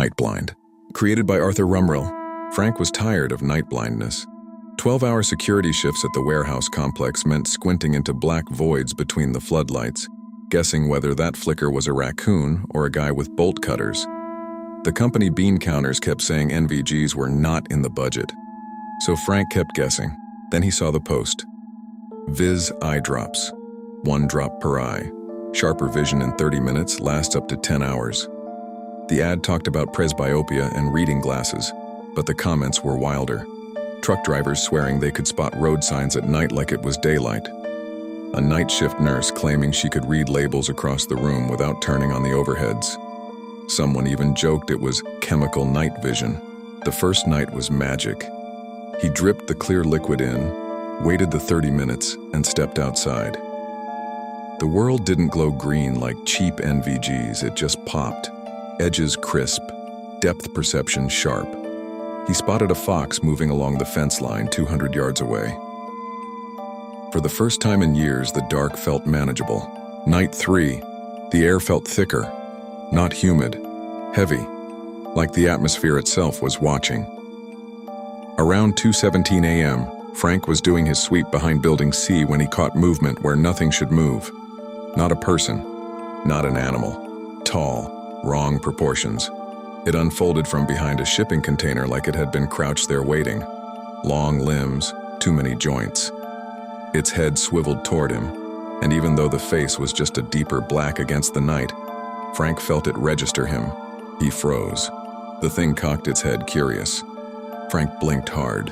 Night blind. Created by Arthur Rumrill, Frank was tired of night blindness. 12-hour security shifts at the warehouse complex meant squinting into black voids between the floodlights, guessing whether that flicker was a raccoon or a guy with bolt cutters. The company bean counters kept saying NVGs were not in the budget. So Frank kept guessing. Then he saw the post. VIZZEyeDrops. 1 drop per eye. Sharper vision in 30 minutes, lasts up to 10 hours. The ad talked about presbyopia and reading glasses, but the comments were wilder. Truck drivers swearing they could spot road signs at night like it was daylight. A night shift nurse claiming she could read labels across the room without turning on the overheads. Someone even joked it was chemical night vision. The first night was magic. He dripped the clear liquid in, waited the 30 minutes, and stepped outside. The world didn't glow green like cheap NVGs, it just popped. Edges crisp, depth perception sharp. He spotted a fox moving along the fence line 200 yards away. For the first time in years, the dark felt manageable. Night 3, the air felt thicker, not humid, heavy, like the atmosphere itself was watching. Around 2:17 a.m., Frank was doing his sweep behind Building C when he caught movement where nothing should move. Not a person, not an animal. Tall, wrong proportions. It unfolded from behind a shipping container like it had been crouched there waiting. Long limbs, too many joints. Its head swiveled toward him, and even though the face was just a deeper black against the night, Frank felt it register him. He froze. The thing cocked its head, curious. Frank blinked hard.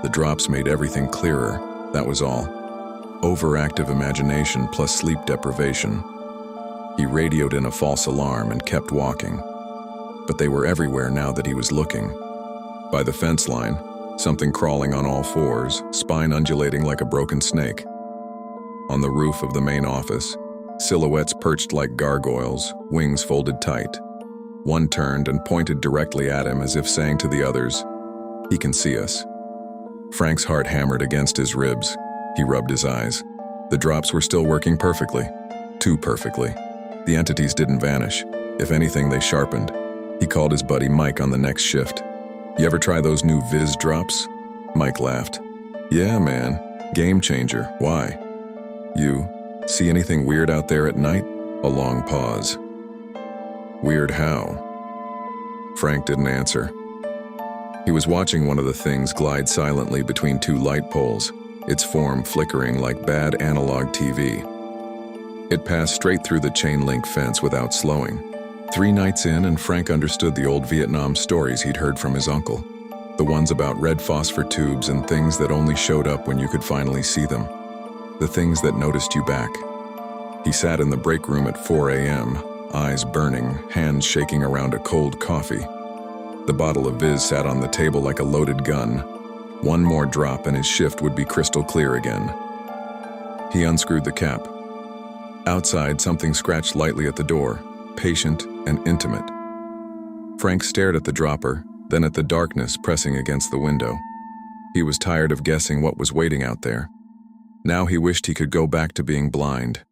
The drops made everything clearer, that was all. Overactive imagination plus sleep deprivation. He radioed in a false alarm and kept walking. But they were everywhere now that he was looking. By the fence line, something crawling on all fours, spine undulating like a broken snake. On the roof of the main office, silhouettes perched like gargoyles, wings folded tight. One turned and pointed directly at him as if saying to the others, "He can see us." Frank's heart hammered against his ribs. He rubbed his eyes. The drops were still working perfectly. Too perfectly. The entities didn't vanish. If anything, they sharpened. He called his buddy Mike on the next shift. "You ever try those new VIZZ drops?" Mike laughed. "Yeah, man. Game changer. Why?" "You see anything weird out there at night?" A long pause. "Weird how?" Frank didn't answer. He was watching one of the things glide silently between 2 light poles, its form flickering like bad analog TV. It passed straight through the chain-link fence without slowing. 3 nights in, and Frank understood the old Vietnam stories he'd heard from his uncle. The ones about red phosphor tubes and things that only showed up when you could finally see them. The things that noticed you back. He sat in the break room at 4 a.m., eyes burning, hands shaking around a cold coffee. The bottle of VIZZ sat on the table like a loaded gun. One more drop and his shift would be crystal clear again. He unscrewed the cap. Outside, something scratched lightly at the door, patient and intimate. Frank stared at the dropper, then at the darkness pressing against the window. He was tired of guessing what was waiting out there. Now he wished he could go back to being blind.